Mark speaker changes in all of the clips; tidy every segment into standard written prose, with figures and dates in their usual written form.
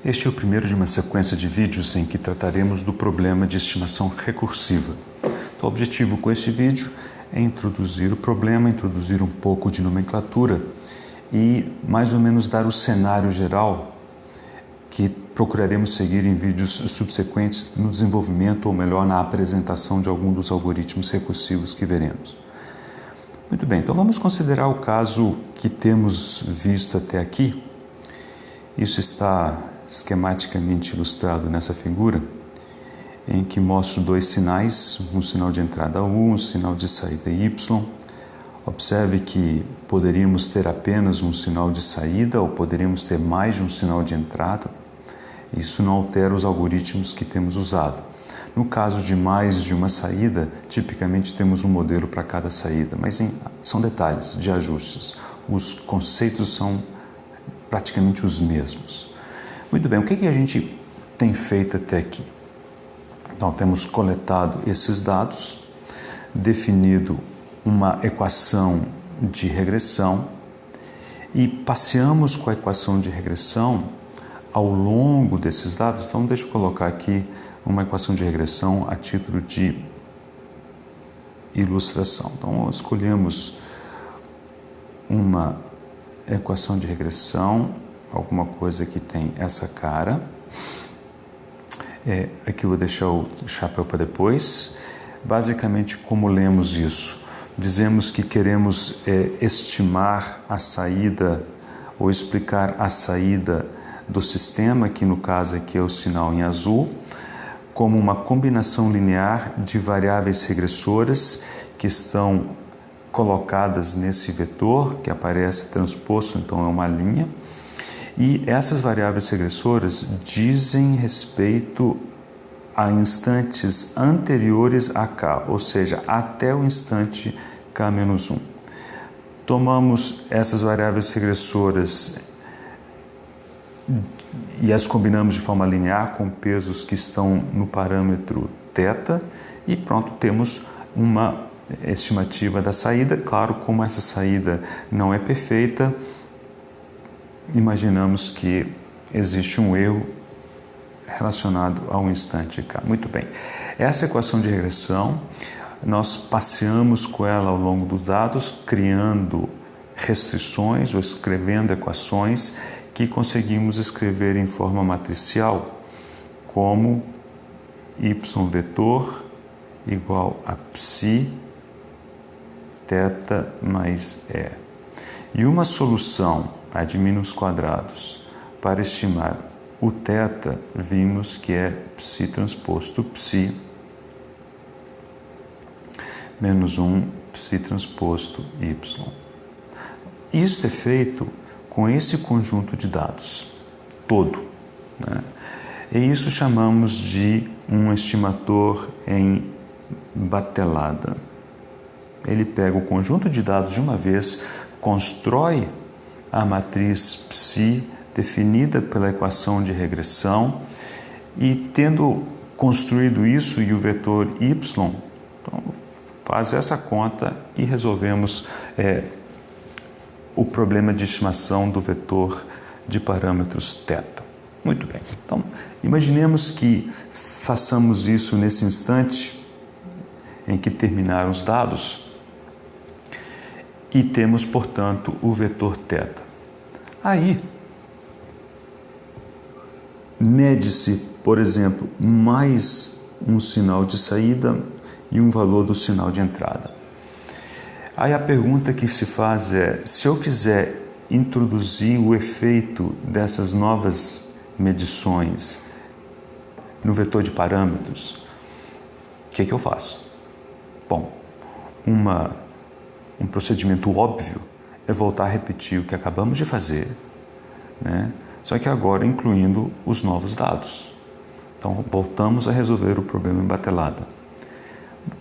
Speaker 1: Este é o primeiro de uma sequência de vídeos em que trataremos do problema de estimação recursiva. Então, o objetivo com este vídeo é introduzir o problema, introduzir um pouco de nomenclatura e mais ou menos dar o cenário geral que procuraremos seguir em vídeos subsequentes no desenvolvimento, ou melhor, na apresentação de algum dos algoritmos recursivos que veremos. Muito bem, então vamos considerar o caso que temos visto até aqui. Isso está esquematicamente ilustrado nessa figura, em que mostro dois sinais, um sinal de entrada U, um sinal de saída Y. Observe que poderíamos ter apenas um sinal de saída ou poderíamos ter mais de um sinal de entrada. Isso não altera os algoritmos que temos usado. No caso de mais de uma saída, tipicamente temos um modelo para cada saída, mas são detalhes de ajustes. Os conceitos são praticamente os mesmos. Muito bem, o que a gente tem feito até aqui? Então, temos coletado esses dados, definido uma equação de regressão e passeamos com a equação de regressão ao longo desses dados. Então, deixa eu colocar aqui uma equação de regressão a título de ilustração. Então, escolhemos uma equação de regressão, alguma coisa que tem essa cara. Aqui eu vou deixar o chapéu para depois. Basicamente, como lemos isso? Dizemos que queremos estimar a saída ou explicar a saída do sistema, que no caso aqui é o sinal em azul, como uma combinação linear de variáveis regressoras que estão colocadas nesse vetor, que aparece transposto, então é uma linha. E essas variáveis regressoras dizem respeito a instantes anteriores a k, ou seja, até o instante k-1. Tomamos essas variáveis regressoras e as combinamos de forma linear com pesos que estão no parâmetro θ e pronto, temos uma estimativa da saída. Claro, como essa saída não é perfeita, imaginamos que existe um erro relacionado ao instante k. Muito bem. Essa equação de regressão, nós passeamos com ela ao longo dos dados, criando restrições ou escrevendo equações que conseguimos escrever em forma matricial, como y vetor igual a psi θ mais e. E uma solução a de mínimos quadrados para estimar o θ, vimos que é psi transposto psi menos 1 psi transposto y. Isso é feito com esse conjunto de dados todo, né? E isso chamamos de um estimador em batelada. Ele pega o conjunto de dados de uma vez, constrói a matriz psi definida pela equação de regressão e, tendo construído isso e o vetor y, então, faz essa conta e resolvemos o problema de estimação do vetor de parâmetros θ. Muito bem. Então, imaginemos que façamos isso nesse instante em que terminaram os dados e temos, portanto, o vetor θ. Aí, mede-se, por exemplo, mais um sinal de saída e um valor do sinal de entrada. Aí a pergunta que se faz é, se eu quiser introduzir o efeito dessas novas medições no vetor de parâmetros, o que eu faço? Bom, um procedimento óbvio é voltar a repetir o que acabamos de fazer, né? Só que agora incluindo os novos dados. Então, voltamos a resolver o problema em batelada.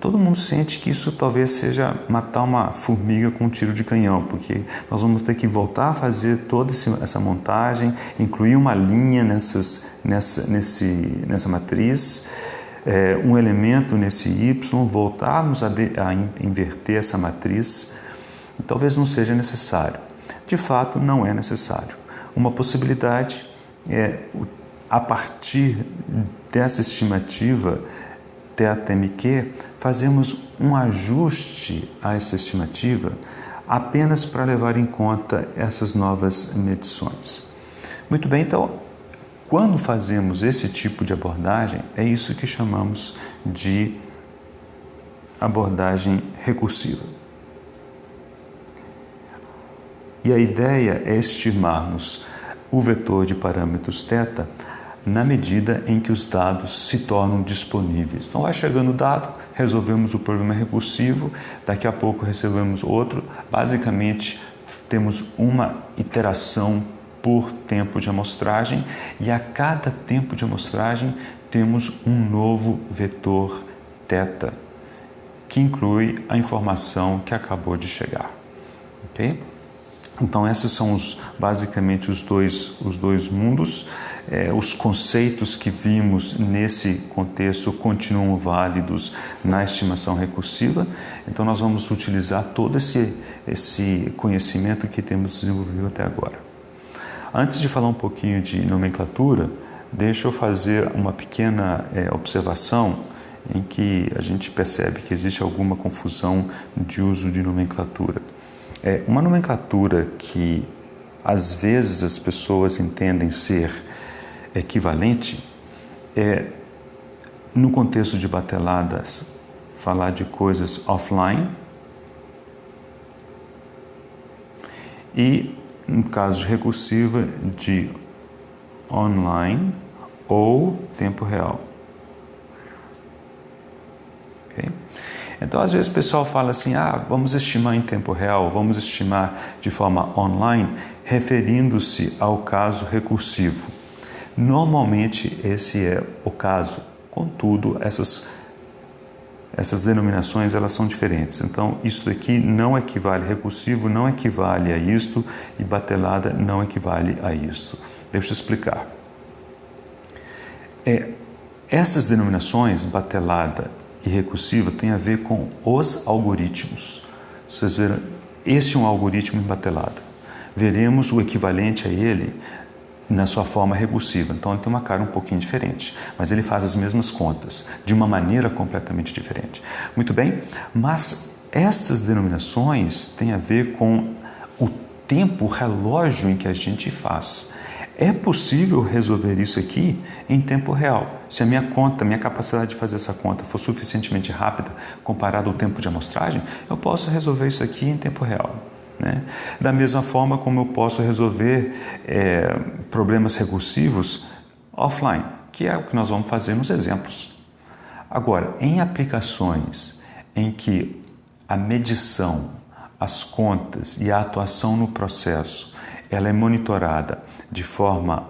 Speaker 1: Todo mundo sente que isso talvez seja matar uma formiga com um tiro de canhão, porque nós vamos ter que voltar a fazer toda essa montagem, incluir uma linha nessa matriz, um elemento nesse y, voltarmos a inverter essa matriz. Talvez não seja necessário. De fato, não é necessário. Uma possibilidade é a partir dessa estimativa θMQ, fazemos um ajuste a essa estimativa apenas para levar em conta essas novas medições. Muito bem, então, quando fazemos esse tipo de abordagem, é isso que chamamos de abordagem recursiva. E a ideia é estimarmos o vetor de parâmetros θ na medida em que os dados se tornam disponíveis. Então, vai chegando o dado, resolvemos o problema recursivo, daqui a pouco recebemos outro. Basicamente, temos uma iteração por tempo de amostragem e a cada tempo de amostragem temos um novo vetor θ, que inclui a informação que acabou de chegar. Ok? Então, esses são basicamente os dois mundos. Os conceitos que vimos nesse contexto continuam válidos na estimação recursiva. Então, nós vamos utilizar todo esse conhecimento que temos desenvolvido até agora. Antes de falar um pouquinho de nomenclatura, deixa eu fazer uma pequena observação em que a gente percebe que existe alguma confusão de uso de nomenclatura. Uma nomenclatura que às vezes as pessoas entendem ser equivalente no contexto de bateladas, falar de coisas offline e, no caso de recursiva, de online ou tempo real. Okay? Então, às vezes o pessoal fala assim, vamos estimar em tempo real, vamos estimar de forma online, referindo-se ao caso recursivo. Normalmente, esse é o caso. Contudo, essas denominações, elas são diferentes. Então, isso daqui não equivale, recursivo não equivale a isto e batelada não equivale a isto. Deixa eu explicar. Essas denominações, batelada e recursiva, tem a ver com os algoritmos. Vocês viram, este é um algoritmo em batelada. Veremos o equivalente a ele na sua forma recursiva. Então, ele tem uma cara um pouquinho diferente, mas ele faz as mesmas contas, de uma maneira completamente diferente. Muito bem, mas estas denominações têm a ver com o tempo, o relógio em que a gente faz. É possível resolver isso aqui em tempo real. Se a minha capacidade de fazer essa conta for suficientemente rápida comparado ao tempo de amostragem, eu posso resolver isso aqui em tempo real. Né? Da mesma forma como eu posso resolver problemas recursivos offline, que é o que nós vamos fazer nos exemplos. Agora, em aplicações em que a medição, as contas e a atuação no processo ela é monitorada de forma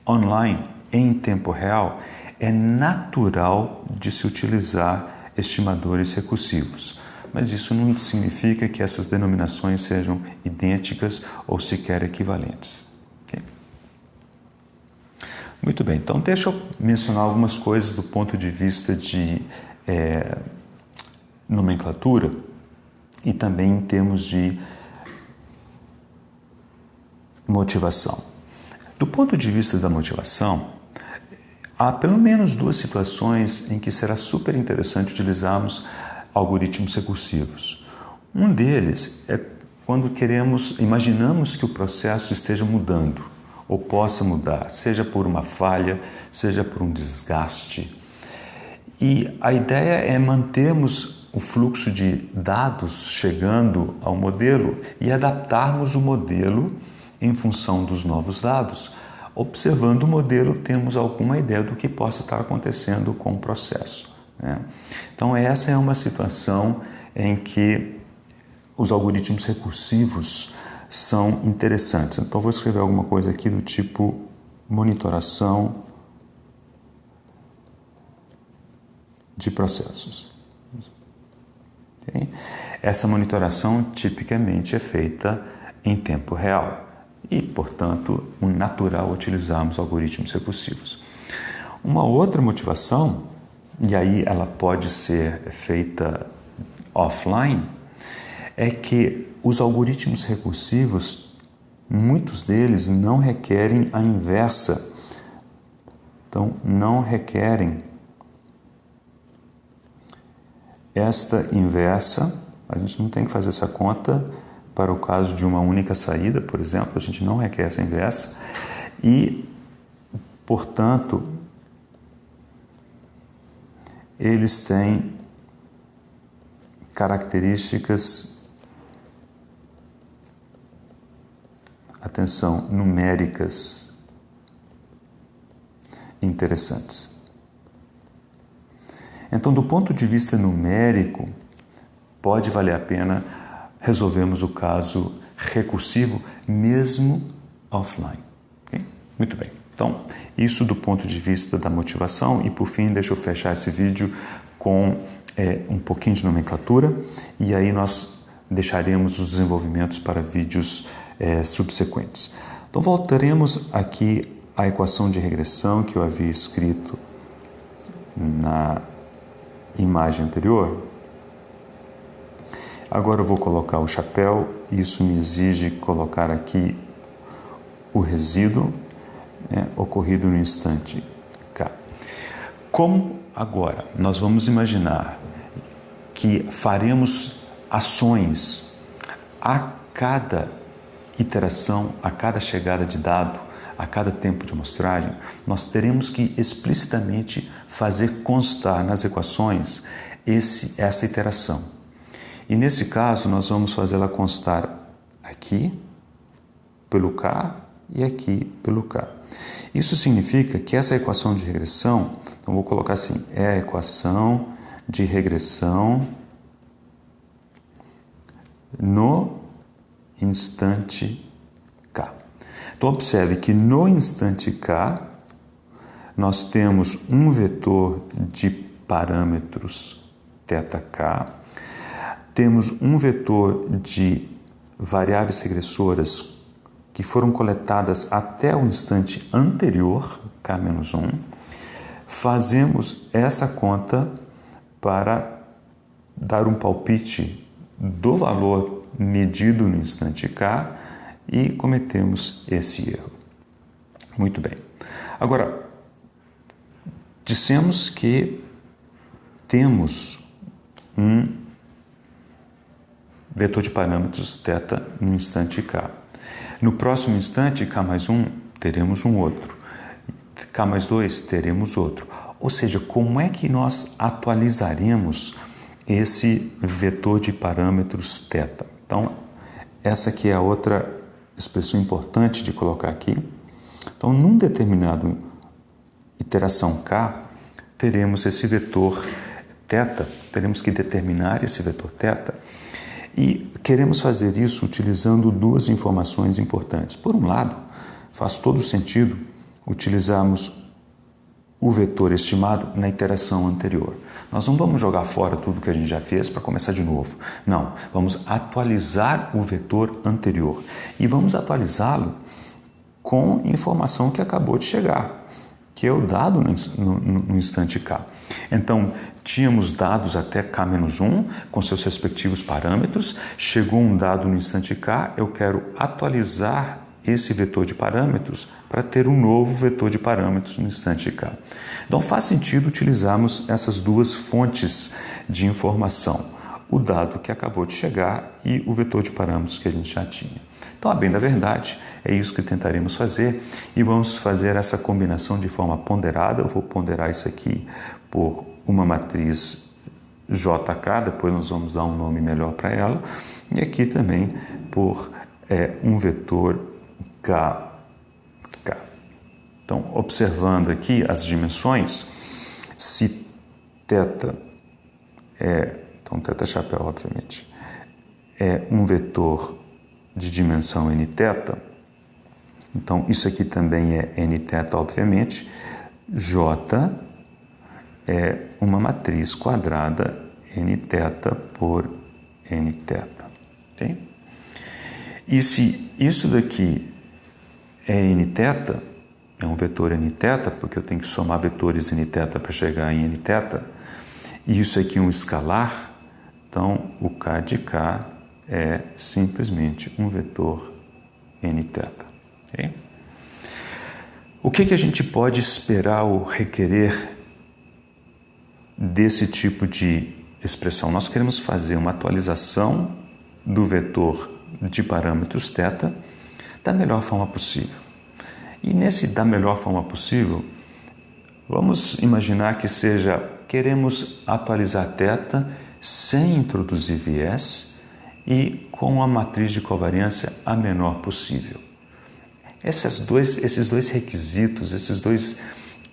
Speaker 1: online, em tempo real, é natural de se utilizar estimadores recursivos. Mas isso não significa que essas denominações sejam idênticas ou sequer equivalentes. Okay? Muito bem, então deixa eu mencionar algumas coisas do ponto de vista de nomenclatura e também em termos de motivação. Do ponto de vista da motivação, há pelo menos duas situações em que será super interessante utilizarmos algoritmos recursivos. Um deles é quando imaginamos que o processo esteja mudando ou possa mudar, seja por uma falha, seja por um desgaste. E a ideia é mantermos o fluxo de dados chegando ao modelo e adaptarmos o modelo em função dos novos dados. Observando o modelo, temos alguma ideia do que possa estar acontecendo com o processo. Né? Então, essa é uma situação em que os algoritmos recursivos são interessantes. Então, vou escrever alguma coisa aqui do tipo monitoração de processos. Okay? Essa monitoração tipicamente é feita em tempo real e, portanto, é natural utilizarmos algoritmos recursivos. Uma outra motivação, e aí ela pode ser feita offline, é que os algoritmos recursivos, muitos deles não requerem a inversa então não requerem esta inversa. A gente não tem que fazer essa conta para o caso de uma única saída, por exemplo, a gente não requer essa inversa e, portanto, eles têm características, atenção, numéricas interessantes. Então, do ponto de vista numérico, pode valer a pena resolvermos o caso recursivo mesmo offline. Okay? Muito bem. Então, isso do ponto de vista da motivação. E, por fim, deixa eu fechar esse vídeo com um pouquinho de nomenclatura e aí nós deixaremos os desenvolvimentos para vídeos subsequentes. Então, voltaremos aqui à equação de regressão que eu havia escrito na imagem anterior. Agora eu vou colocar o chapéu, isso me exige colocar aqui o resíduo, ocorrido no instante K. Como agora nós vamos imaginar que faremos ações a cada iteração, a cada chegada de dado, a cada tempo de amostragem, nós teremos que explicitamente fazer constar nas equações essa iteração. E nesse caso, nós vamos fazê-la constar aqui pelo K e aqui pelo K. Isso significa que essa equação de regressão, então vou colocar assim, é a equação de regressão no instante K. Então, observe que no instante K, nós temos um vetor de parâmetros θk, temos um vetor de variáveis regressoras que foram coletadas até o instante anterior, K-1, fazemos essa conta para dar um palpite do valor medido no instante K e cometemos esse erro. Muito bem. Agora, dissemos que temos um vetor de parâmetros θ no instante K. No próximo instante, K mais 1, teremos um outro. K mais 2, teremos outro. Ou seja, como é que nós atualizaremos esse vetor de parâmetros θ? Então, essa aqui é a outra expressão importante de colocar aqui. Então, num determinado iteração K, teremos esse vetor θ, teremos que determinar esse vetor θ, e queremos fazer isso utilizando duas informações importantes. Por um lado, faz todo sentido utilizarmos o vetor estimado na iteração anterior. Nós não vamos jogar fora tudo que a gente já fez para começar de novo. Não, vamos atualizar o vetor anterior. E vamos atualizá-lo com informação que acabou de chegar, que é o dado no instante K. Então, tínhamos dados até K-1 com seus respectivos parâmetros, chegou um dado no instante K, eu quero atualizar esse vetor de parâmetros para ter um novo vetor de parâmetros no instante K. Então, faz sentido utilizarmos essas duas fontes de informação, o dado que acabou de chegar e o vetor de parâmetros que a gente já tinha. Então, a bem da verdade, é isso que tentaremos fazer e vamos fazer essa combinação de forma ponderada. Eu vou ponderar isso aqui por uma matriz JK, depois nós vamos dar um nome melhor para ela, e aqui também por um vetor KK. Então, observando aqui as dimensões, se θ então θ chapéu, obviamente, é um vetor de dimensão nθ, então isso aqui também é nθ, obviamente, J é uma matriz quadrada nθ por nθ. Okay? E se isso daqui é nθ, é um vetor nθ, porque eu tenho que somar vetores nθ para chegar em nθ, e isso aqui é um escalar, então o k de k é simplesmente um vetor nθ. Okay? O que a gente pode esperar ou requerer desse tipo de expressão? Nós queremos fazer uma atualização do vetor de parâmetros θ da melhor forma possível. E nesse da melhor forma possível, vamos imaginar que queremos atualizar θ sem introduzir viés e com a matriz de covariância a menor possível. Esses dois requisitos, esses dois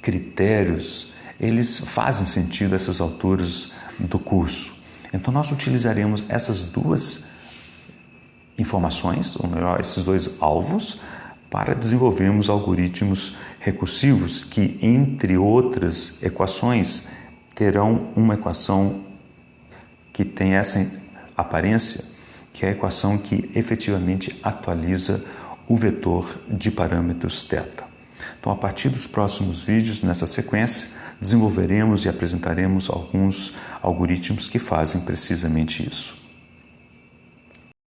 Speaker 1: critérios, eles fazem sentido a essas alturas do curso. Então nós utilizaremos essas duas informações, ou melhor, esses dois alvos, para desenvolvermos algoritmos recursivos que, entre outras equações, terão uma equação que tem essa aparência, que é a equação que efetivamente atualiza o vetor de parâmetros θ. Então, a partir dos próximos vídeos, nessa sequência, desenvolveremos e apresentaremos alguns algoritmos que fazem precisamente isso.